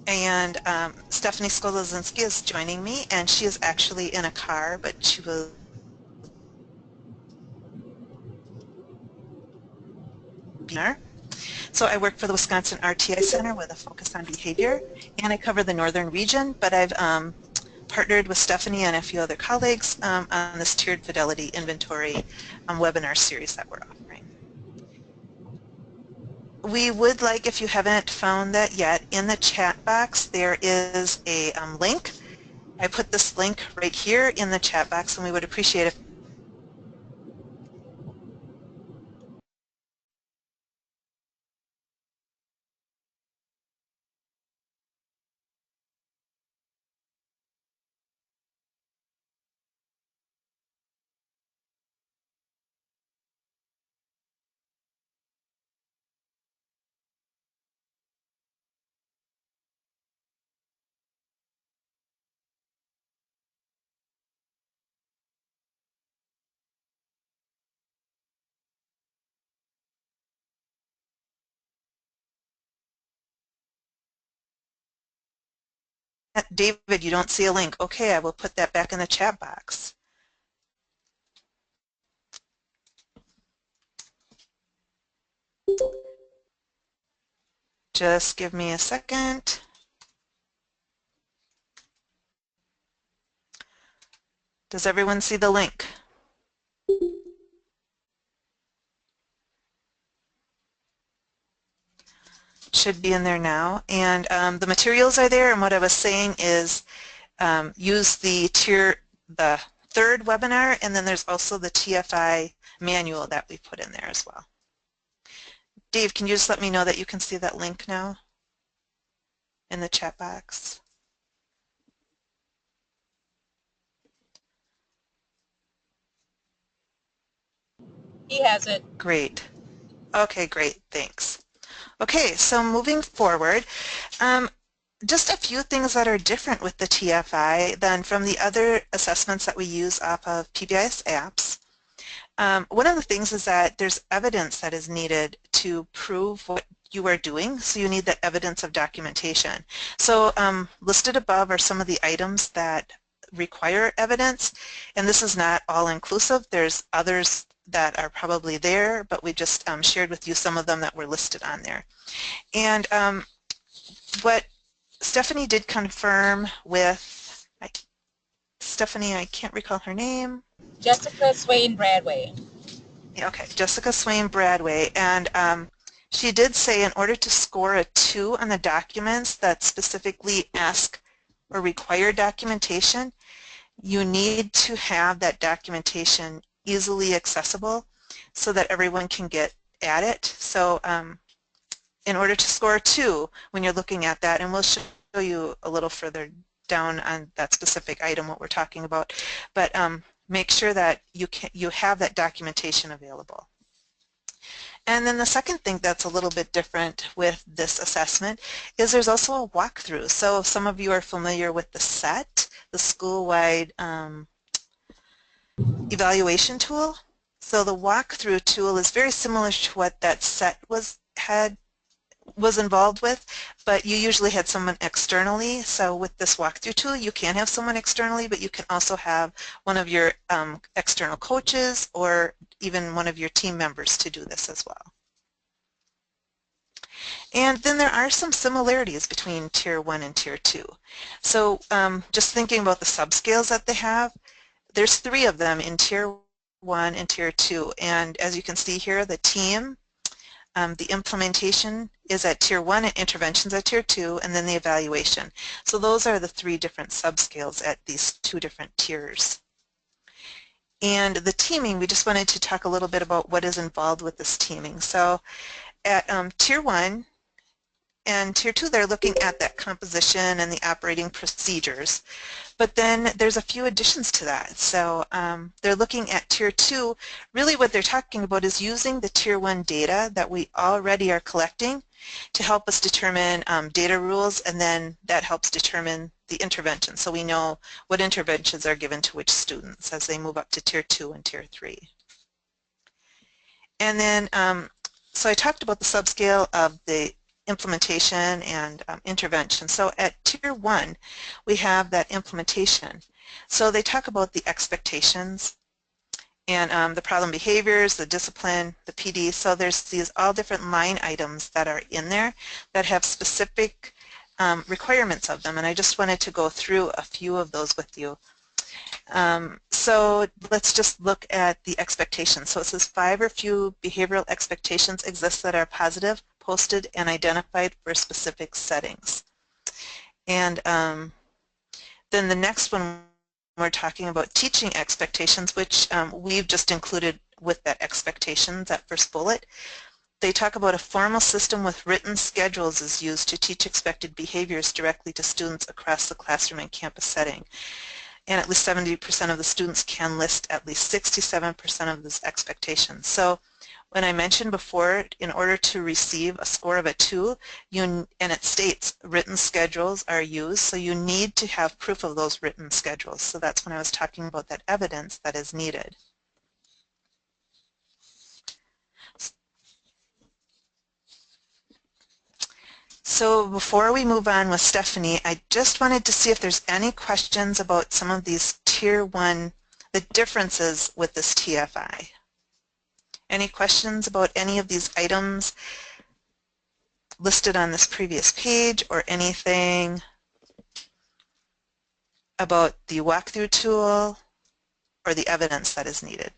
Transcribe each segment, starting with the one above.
And Stephanie Skolozinski is joining me, and she is actually in a car, but she was So I work for the Wisconsin RTI Center with a focus on behavior, and I cover the northern region, but I've partnered with Stephanie and a few other colleagues on this tiered fidelity inventory webinar series that we're offering. We would like, if you haven't found that yet, in the chat box there is a link. I put this link right here in the chat box, and we would appreciate if David, you don't see a link. Okay, I will put that back in the chat box. Just give me a second. Does everyone see the link? Should be in there now. And the materials are there, and what I was saying is use the third webinar, and then there's also the TFI manual that we put in there as well. Dave, can you just let me know that you can see that link now in the chat box? He has it. Great. Okay, great. Thanks. Okay, so moving forward, just a few things that are different with the TFI than from the other assessments that we use off of PBIS apps. One of the things is that there's evidence that is needed to prove what you are doing, so you need that evidence of documentation. So listed above are some of the items that require evidence, and this is not all inclusive. There's others that are probably there, but we just shared with you some of them that were listed on there. And what Stephanie did confirm with, Stephanie, I can't recall her name. Jessica Swain Bradway. Okay, Jessica Swain Bradway, and she did say in order to score a 2 on the documents that specifically ask or require documentation, you need to have that documentation easily accessible so that everyone can get at it. So in order to score a 2 when you're looking at that, and we'll show you a little further down on that specific item what we're talking about, but make sure that you have that documentation available. And then the second thing that's a little bit different with this assessment is there's also a walkthrough. So some of you are familiar with the SET, the school-wide evaluation tool. So the walkthrough tool is very similar to what that SET was involved with, but you usually had someone externally. So with this walkthrough tool, you can have someone externally, but you can also have one of your external coaches or even one of your team members to do this as well. And then there are some similarities between Tier 1 and Tier 2. So just thinking about the subscales that they have, there's 3 of them in Tier 1 and Tier 2. And as you can see here, the team, the implementation is at Tier 1 and interventions at Tier 2, and then the evaluation. So those are the 3 different subscales at these 2 different tiers. And the teaming, we just wanted to talk a little bit about what is involved with this teaming. So at Tier 1 and Tier 2, they're looking at that composition and the operating procedures. But then there's a few additions to that. So they're looking at Tier 2. Really what they're talking about is using the Tier 1 data that we already are collecting to help us determine data rules, and then that helps determine the intervention. So we know what interventions are given to which students as they move up to Tier 2 and Tier 3. And then, so I talked about the subscale of the implementation and intervention. So at Tier 1, we have that implementation. So they talk about the expectations and the problem behaviors, the discipline, the PD. So there's these all different line items that are in there that have specific requirements of them, and I just wanted to go through a few of those with you. So let's just look at the expectations. So it says 5 or few behavioral expectations exist that are positive, posted, and identified for specific settings. And then the next one, we're talking about teaching expectations, which we've just included with that expectations, that first bullet. They talk about a formal system with written schedules is used to teach expected behaviors directly to students across the classroom and campus setting. And at least 70% of the students can list at least 67% of those expectations. So when I mentioned before, in order to receive a score of a 2, and it states written schedules are used, so you need to have proof of those written schedules. So that's when I was talking about that evidence that is needed. So before we move on with Stephanie, I just wanted to see if there's any questions about some of these Tier 1, the differences with this TFI. Any questions about any of these items listed on this previous page, or anything about the walkthrough tool or the evidence that is needed?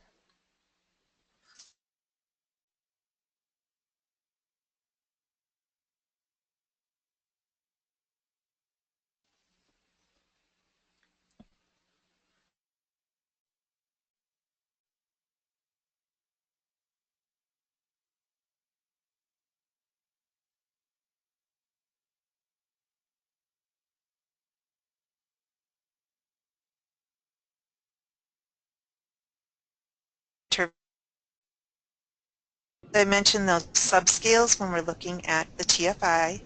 I mentioned those subscales when we're looking at the TFI.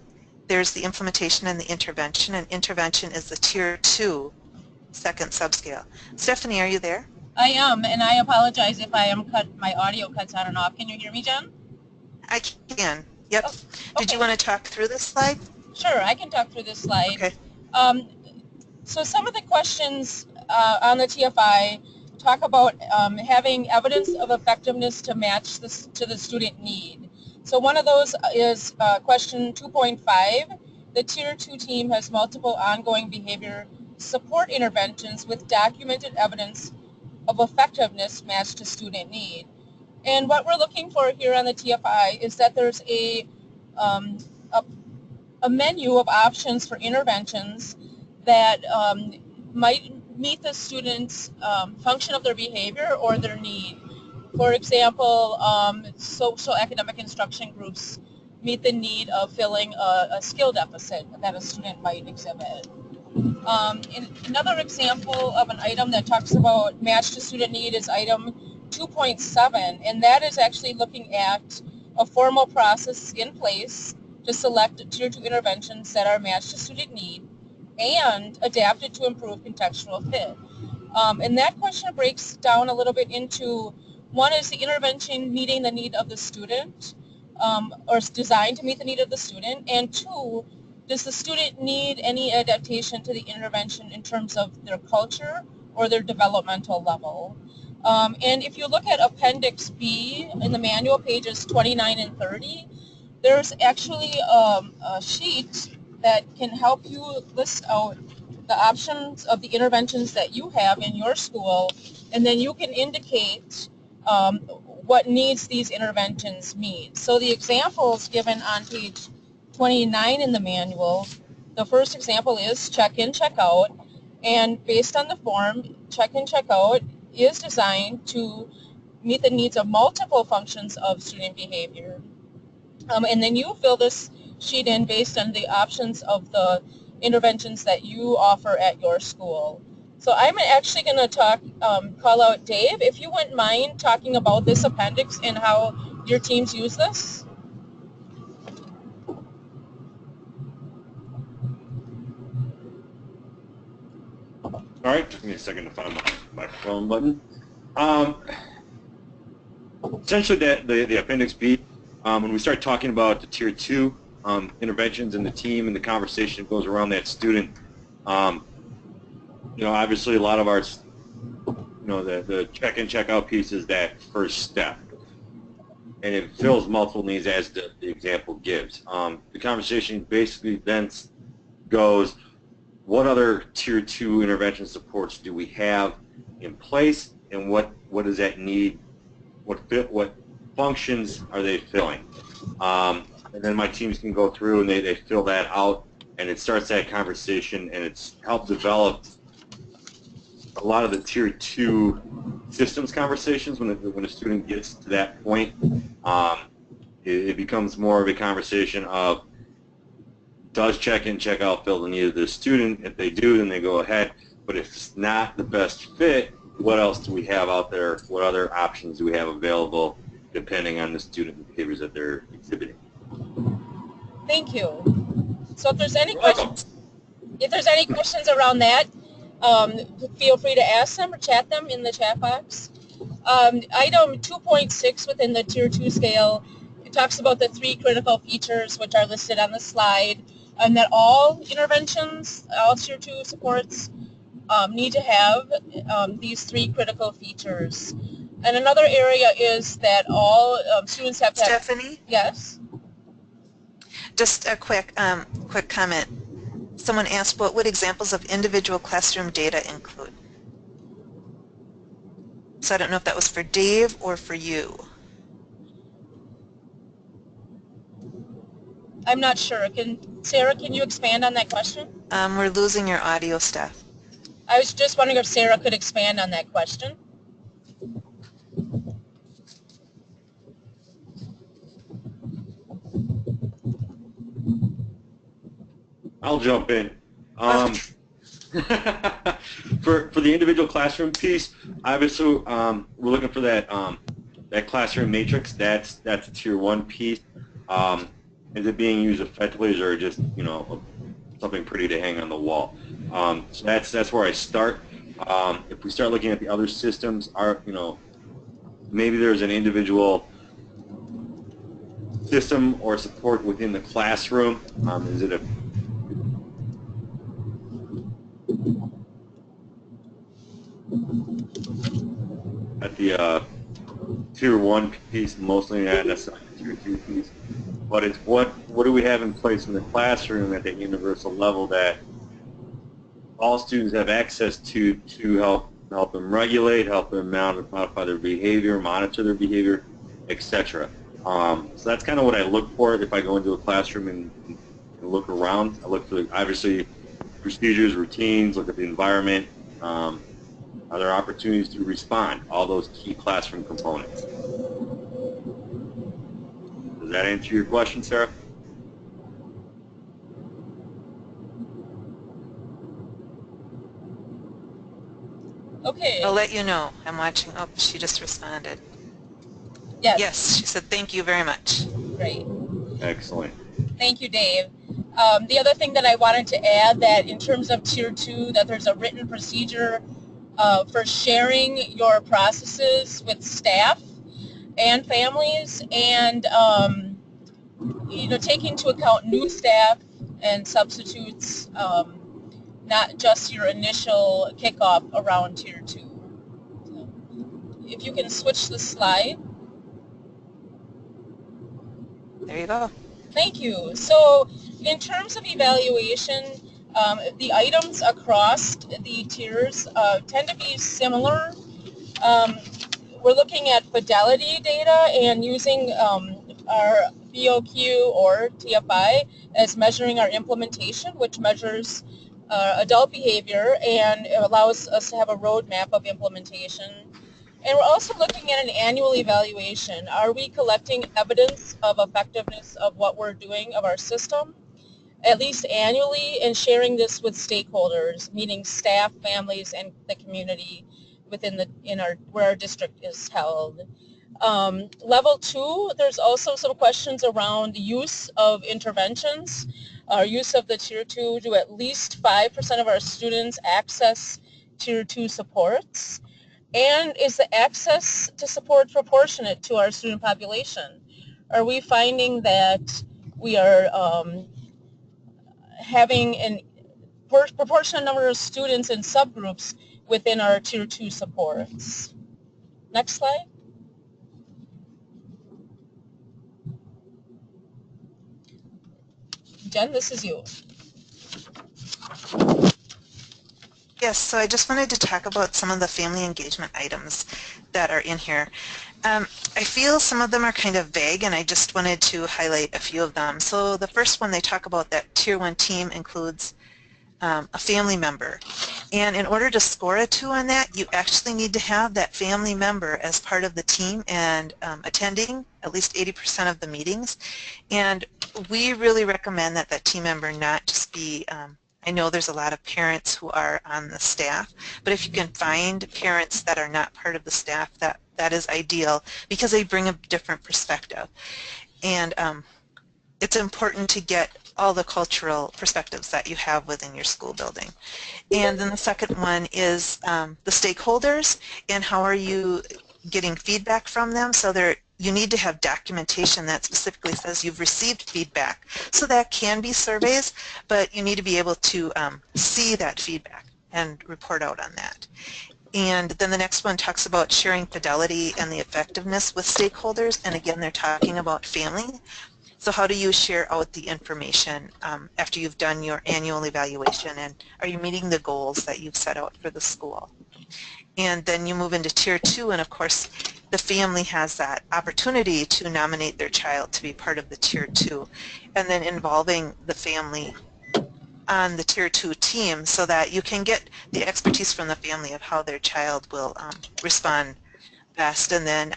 There's the implementation and the intervention, and intervention is the Tier 2 second subscale. Stephanie, are you there? I am, and I apologize if I am my audio cuts on and off. Can you hear me, Jen? I can. Yep. Oh, Did you okay. want to talk through this slide? Sure, I can talk through this slide. Okay. So some of the questions on the TFI talk about having evidence of effectiveness to match this to the student need. So one of those is question 2.5. The Tier 2 team has multiple ongoing behavior support interventions with documented evidence of effectiveness matched to student need. And what we're looking for here on the TFI is that there's um, a a menu of options for interventions that might meet the student's function of their behavior or their need. For example, social academic instruction groups meet the need of filling a skill deficit that a student might exhibit. Another example of an item that talks about match to student need is item 2.7, and that is actually looking at a formal process in place to select Tier 2 interventions that are matched to student need and adapted to improve contextual fit. And that question breaks down a little bit into, one is the intervention meeting the need of the student, or is designed to meet the need of the student, and two, does the student need any adaptation to the intervention in terms of their culture or their developmental level? And if you look at Appendix B in the manual, pages 29 and 30, there's actually a sheet that can help you list out the options of the interventions that you have in your school, and then you can indicate what needs these interventions meet. So the examples given on page 29 in the manual, the first example is check-in, check-out, and based on the form, check-in, check-out is designed to meet the needs of multiple functions of student behavior. And then you fill this sheet in based on the options of the interventions that you offer at your school. So I'm actually going to call out Dave, if you wouldn't mind talking about this appendix and how your teams use this. All right, took me a second to find my microphone button. Essentially, the Appendix B, when we start talking about the Tier 2 interventions in the team and the conversation goes around that student. Obviously a lot of our, the check-in, check-out piece is that first step. And it fills multiple needs as the example gives. The conversation basically then goes, what other Tier 2 intervention supports do we have in place, and what does that need, what functions are they filling? And then my teams can go through and they fill that out, and it starts that conversation, and it's helped develop a lot of the Tier 2 systems conversations. When a student gets to that point, it becomes more of a conversation of, does check-in, check-out fill the need of the student? If they do, then they go ahead. But if it's not the best fit, what else do we have out there? What other options do we have available depending on the student behaviors that they're exhibiting? Thank you. So if there's any You're welcome. questions around that, feel free to ask them or chat them in the chat box. Item 2.6 within the Tier 2 scale, it talks about the 3 critical features which are listed on the slide, and that all interventions, all Tier 2 supports need to have these 3 critical features. And another area is that all students have to have... Stephanie, Yes? just a quick comment. Someone asked, what would examples of individual classroom data include? So I don't know if that was for Dave or for you. I'm not sure. Sarah, can you expand on that question? We're losing your audio, Steph. I was just wondering if Sarah could expand on that question. I'll jump in. For the individual classroom piece, obviously we're looking for that that classroom matrix. That's a Tier 1 piece. Is it being used effectively, or just something pretty to hang on the wall? So that's where I start. If we start looking at the other systems, maybe there's an individual system or support within the classroom. Is it at the Tier 1 piece, mostly not necessarily Tier 2 piece, but it's what do we have in place in the classroom at the universal level that all students have access to help them regulate, help them modify their behavior, monitor their behavior, etc. So that's kind of what I look for if I go into a classroom and look around. I look for, obviously, procedures, routines, look at the environment. Are there opportunities to respond? All those key classroom components. Does that answer your question, Sarah? Okay. I'll let you know. I'm watching. Oh, she just responded. Yes. Yes, she said thank you very much. Great. Excellent. Thank you, Dave. The other thing that I wanted to add, that in terms of Tier 2, that there's a written procedure for sharing your processes with staff and families, and taking into account new staff and substitutes, not just your initial kickoff around Tier 2. So, if you can switch the slide. There you go. Thank you. So in terms of evaluation, the items across the tiers tend to be similar. We're looking at Fidelity data and using our BOQ or TFI as measuring our implementation, which measures adult behavior and allows us to have a roadmap of implementation. And we're also looking at an annual evaluation. Are we collecting evidence of effectiveness of what we're doing, of our system, at least annually, and sharing this with stakeholders, meaning staff, families, and the community where our district is held. Level 2, there's also some questions around the use of interventions. Our use of the Tier 2, do at least 5% of our students access Tier 2 supports? And is the access to support proportionate to our student population? Are we finding that we are having an proportionate number of students in subgroups within our Tier 2 supports. Next slide. Jen, this is you. Yes, so I just wanted to talk about some of the family engagement items that are in here. I feel some of them are kind of vague, and I just wanted to highlight a few of them. So the first one, they talk about that Tier 1 team includes a family member. And in order to score a 2 on that, you actually need to have that family member as part of the team and attending at least 80% of the meetings. And we really recommend that that team member not just be, I know there's a lot of parents who are on the staff, but if you can find parents that are not part of the staff, that is ideal because they bring a different perspective. And it's important to get all the cultural perspectives that you have within your school building. And then the second one is the stakeholders, and how are you getting feedback from them. So you need to have documentation that specifically says you've received feedback. So that can be surveys, but you need to be able to see that feedback and report out on that. And then the next one talks about sharing fidelity and the effectiveness with stakeholders, and again they're talking about family. So how do you share out the information after you've done your annual evaluation, and are you meeting the goals that you've set out for the school? And then you move into Tier 2, and of course the family has that opportunity to nominate their child to be part of the Tier 2, and then involving the family on the Tier 2 team so that you can get the expertise from the family of how their child will respond best. And then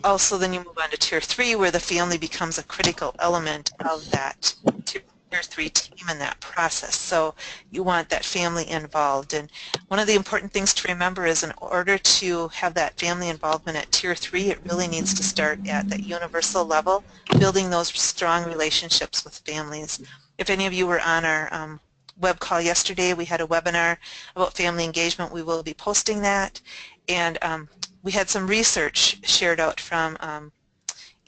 also then you move on to Tier 3, where the family becomes a critical element of that Tier 3 team in that process. So you want that family involved. And one of the important things to remember is in order to have that family involvement at Tier 3, it really needs to start at that universal level, building those strong relationships with families. If any of you were on our web call yesterday, we had a webinar about family engagement. We will be posting that. And we had some research shared out from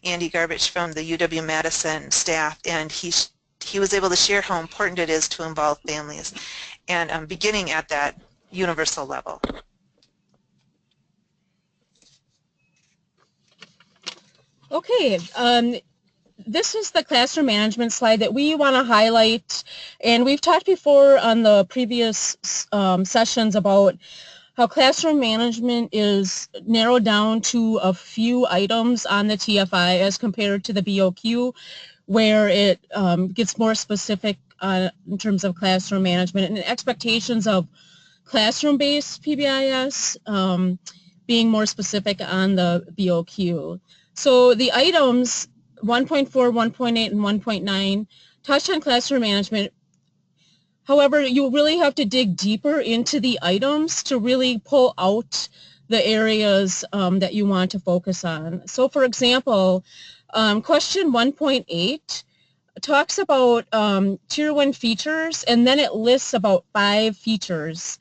Andy Garbage from the UW-Madison staff, and he was able to share how important it is to involve families, and beginning at that universal level. Okay, this is the classroom management slide that we want to highlight, and we've talked before on the previous sessions about how classroom management is narrowed down to a few items on the TFI as compared to the BOQ, where it gets more specific in terms of classroom management and expectations of classroom-based PBIS being more specific on the BOQ. So the items 1.4, 1.8, and 1.9 touch on classroom management. However, you really have to dig deeper into the items to really pull out the areas that you want to focus on. So for example, question 1.8 talks about Tier 1 features, and then it lists about 5 features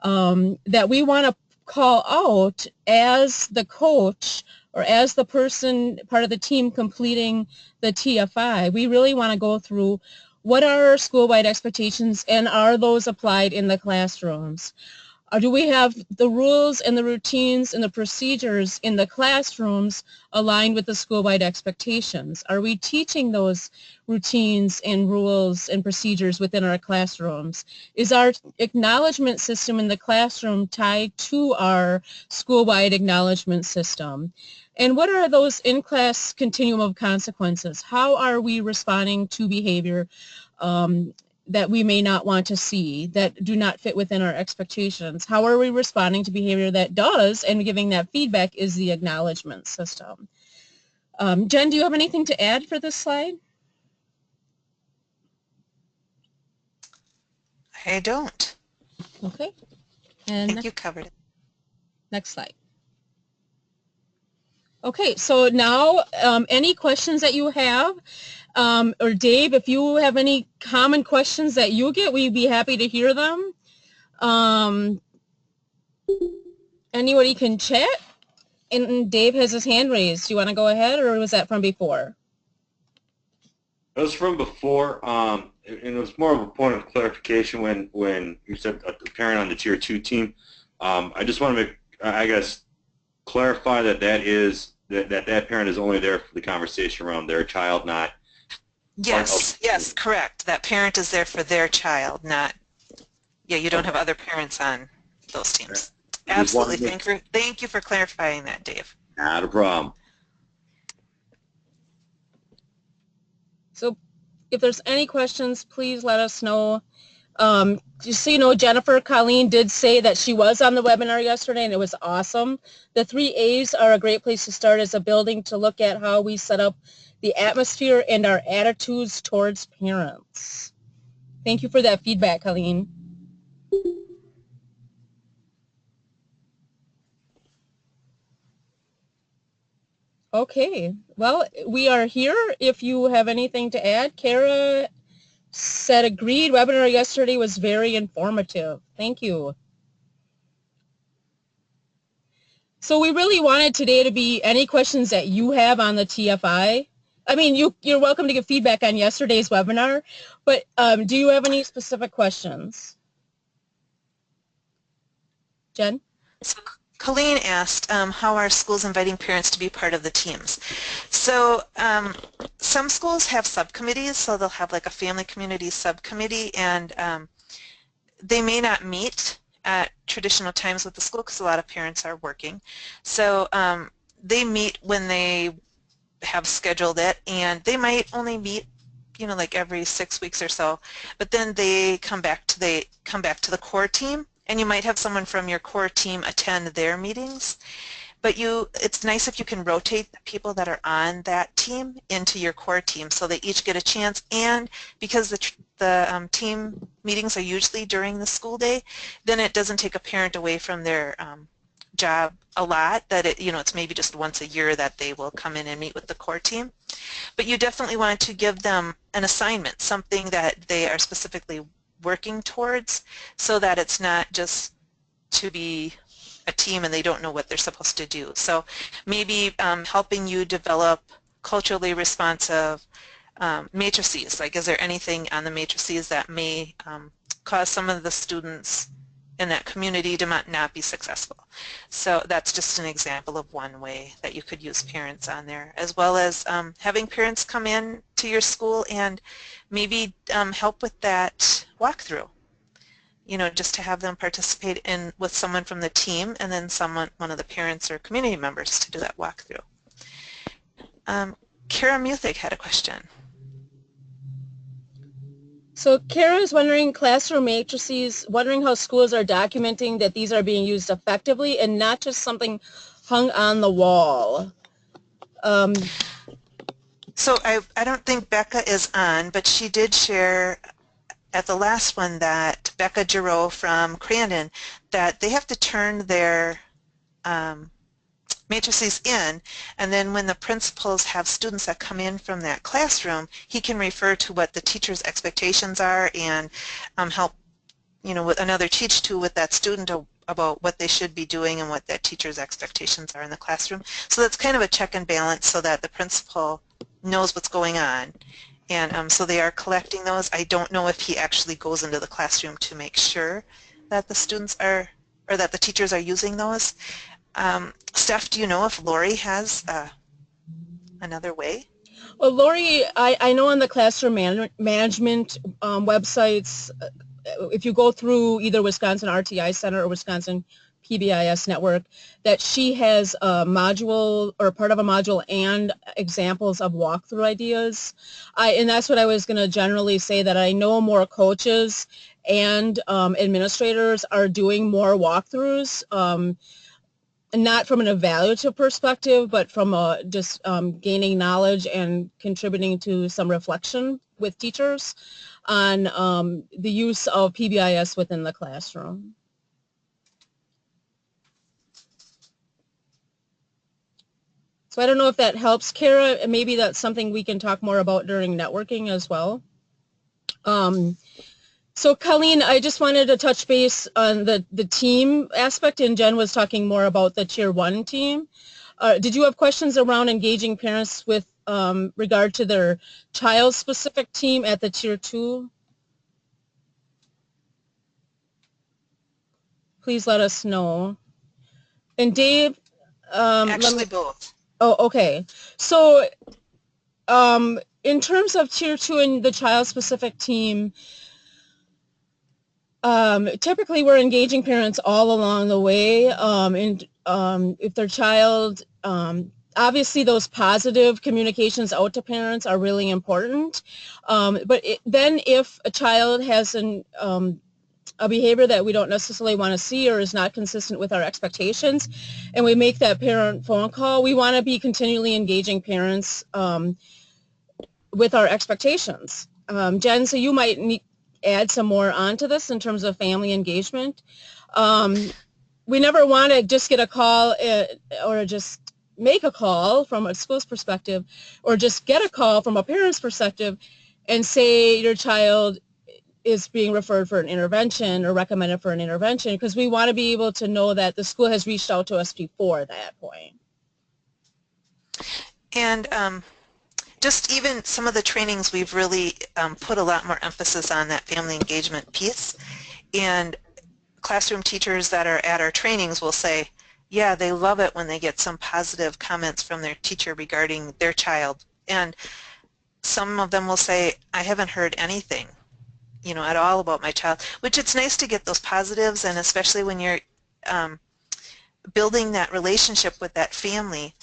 that we want to call out as the coach or as the person, part of the team completing the TFI. We really want to go through what are our school-wide expectations, and are those applied in the classrooms? Or do we have the rules and the routines and the procedures in the classrooms aligned with the school-wide expectations? Are we teaching those routines and rules and procedures within our classrooms? Is our acknowledgement system in the classroom tied to our school-wide acknowledgement system? And what are those in-class continuum of consequences? How are we responding to behavior that we may not want to see, that do not fit within our expectations? How are we responding to behavior that does, and giving that feedback is the acknowledgement system? Jen, do you have anything to add for this slide? I don't. Okay. I And think you covered it. next slide. Okay, so now any questions that you have, or Dave, if you have any common questions that you get, we'd be happy to hear them. Anybody can chat, and Dave has his hand raised. Do you want to go ahead, or was that from before? That was from before, and it was more of a point of clarification when you said a parent on the Tier 2 team. I just want to make, I guess, clarify that that parent is only there for the conversation around their child, not part of. Yes, correct. That parent is there for their child, not, yeah, you don't have Okay. other parents on those teams. Just wanted Absolutely. to make, Thank you for clarifying that, Dave. not a problem. So if there's any questions, please let us know. Just so you know, Jennifer Colleen did say that she was on the webinar yesterday and it was awesome. The 3 A's are a great place to start as a building to look at how we set up the atmosphere and our attitudes towards parents. Thank you for that feedback, Colleen. Okay, well, we are here. If you have anything to add, Kara said agreed. Webinar yesterday was very informative. Thank you. So we really wanted today to be any questions that you have on the TFI. I mean, you're welcome to give feedback on yesterday's webinar, but do you have any specific questions? Jen? So Colleen asked, how are schools inviting parents to be part of the teams? So some schools have subcommittees, so they'll have like a family community subcommittee, and they may not meet at traditional times with the school because a lot of parents are working. So they meet when they have scheduled it, and they might only meet, you know, like every 6 weeks or so, but then they come back to the core team, and you might have someone from your core team attend their meetings. But it's nice if you can rotate the people that are on that team into your core team so they each get a chance, and because the team meetings are usually during the school day, then it doesn't take a parent away from their job a lot, that it's maybe just once a year that they will come in and meet with the core team. But you definitely want to give them an assignment, something that they are specifically working towards, so that it's not just to be a team and they don't know what they're supposed to do. So maybe helping you develop culturally responsive matrices. Like, is there anything on the matrices that may cause some of the students in that community to not be successful? So that's just an example of one way that you could use parents on there, as well as having parents come in to your school and maybe help with that walkthrough. Just to have them participate in with someone from the team, and then one of the parents or community members to do that walkthrough. Kara Muthig had a question. So Kara is wondering, classroom matrices, wondering how schools are documenting that these are being used effectively and not just something hung on the wall. So I don't think Becca is on, but she did share at the last one that Becca Giroux from Crandon, that they have to turn their matrices in, and then when the principals have students that come in from that classroom, he can refer to what the teacher's expectations are and help, with another teach tool with that student about what they should be doing and what that teacher's expectations are in the classroom. So that's kind of a check and balance so that the principal knows what's going on. And so they are collecting those. I don't know if he actually goes into the classroom to make sure that the students are, or that the teachers are using those. Steph, do you know if Lori has another way? Well, Lori, I know on the classroom management websites, if you go through either Wisconsin RTI Center or Wisconsin PBIS Network, that she has a module or part of a module and examples of walkthrough ideas. And that's what I was going to generally say, that I know more coaches and administrators are doing more walkthroughs, not from an evaluative perspective, but from just gaining knowledge and contributing to some reflection with teachers on the use of PBIS within the classroom. So I don't know if that helps, Kara. Maybe that's something we can talk more about during networking as well. So Colleen, I just wanted to touch base on the team aspect, and Jen was talking more about the Tier 1 team. Did you have questions around engaging parents with regard to their child-specific team at the Tier 2, please let us know. And Dave, let me, Actually, both. oh, okay. So in terms of Tier 2 and the child-specific team, typically we're engaging parents all along the way. And if their child, obviously those positive communications out to parents are really important. But then if a child has a behavior that we don't necessarily want to see or is not consistent with our expectations, and we make that parent phone call, we want to be continually engaging parents with our expectations. Jen, so you might add some more onto this in terms of family engagement. We never want to just get a call or just make a call from a school's perspective, or just get a call from a parent's perspective and say your child is being referred for an intervention or recommended for an intervention, because we want to be able to know that the school has reached out to us before that point. And just even some of the trainings, we've really put a lot more emphasis on that family engagement piece. And classroom teachers that are at our trainings will say, yeah, they love it when they get some positive comments from their teacher regarding their child. And some of them will say, I haven't heard anything, you know, at all about my child, which it's nice to get those positives, and especially when you're building that relationship with that family.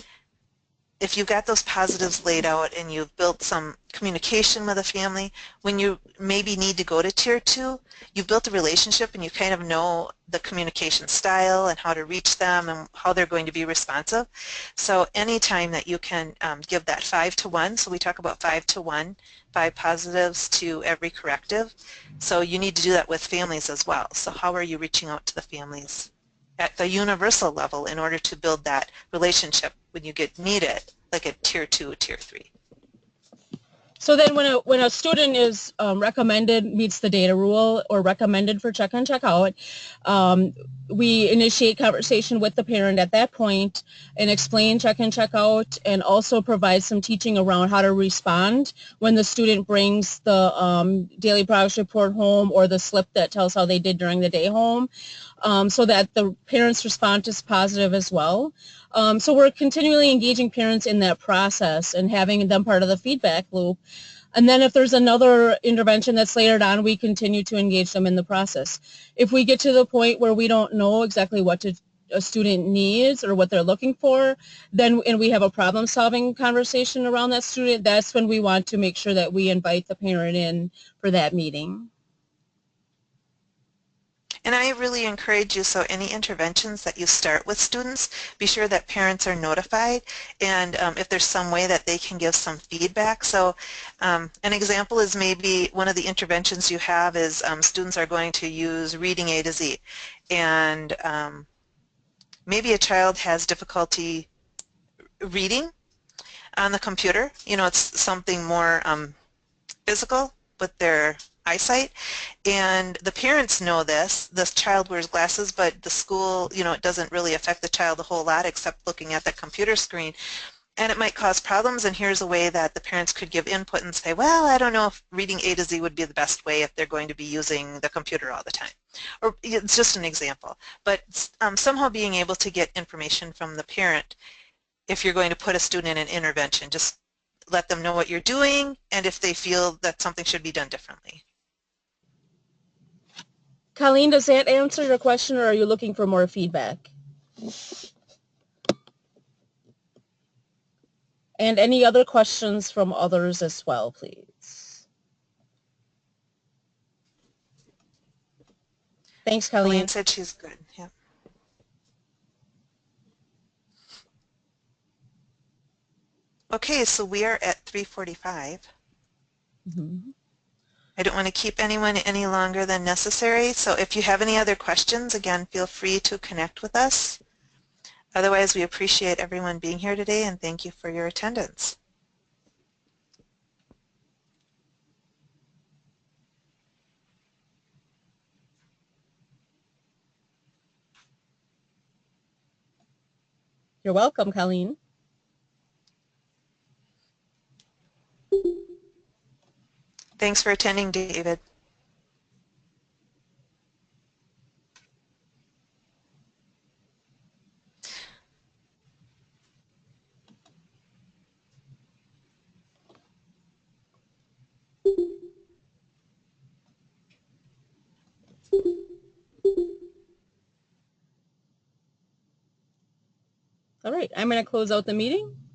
If you've got those positives laid out and you've built some communication with a family, when you maybe need to go to Tier 2, you've built a relationship and you kind of know the communication style and how to reach them and how they're going to be responsive. So anytime that you can give that 5-to-1, so we talk about 5-to-1, 5 positives to every corrective. So you need to do that with families as well. So how are you reaching out to the families at the universal level in order to build that relationship when you need it, like at Tier 2, Tier 3. So then when a student is recommended, meets the data rule, or recommended for check-in, check-out, we initiate conversation with the parent at that point and explain check-in, check-out, and also provide some teaching around how to respond when the student brings the daily progress report home or the slip that tells how they did during the day home, so that the parent's response is positive as well. So we're continually engaging parents in that process and having them part of the feedback loop. And then if there's another intervention that's later on, we continue to engage them in the process. If we get to the point where we don't know exactly what a student needs or what they're looking for, then, and we have a problem-solving conversation around that student, that's when we want to make sure that we invite the parent in for that meeting. And I really encourage you, so any interventions that you start with students, be sure that parents are notified, and if there's some way that they can give some feedback. So an example is maybe one of the interventions you have is students are going to use reading A to Z, and maybe a child has difficulty reading on the computer. You know, it's something more physical with their eyesight, and the parents know this child wears glasses, but the school, you know, it doesn't really affect the child a whole lot except looking at the computer screen, and it might cause problems. And here's a way that the parents could give input and say, well, I don't know if reading A to Z would be the best way if they're going to be using the computer all the time. Or it's just an example, but somehow being able to get information from the parent if you're going to put a student in an intervention, just let them know what you're doing and if they feel that something should be done differently. Colleen, does that answer your question, or are you looking for more feedback? And any other questions from others as well, please? Thanks, Colleen. Colleen said she's good. Yeah. Okay, so we are at 3:45. Mm-hmm. I don't want to keep anyone any longer than necessary, so if you have any other questions, again, feel free to connect with us. Otherwise, we appreciate everyone being here today, and thank you for your attendance. You're welcome, Colleen. Thanks for attending, David. All right, I'm going to close out the meeting.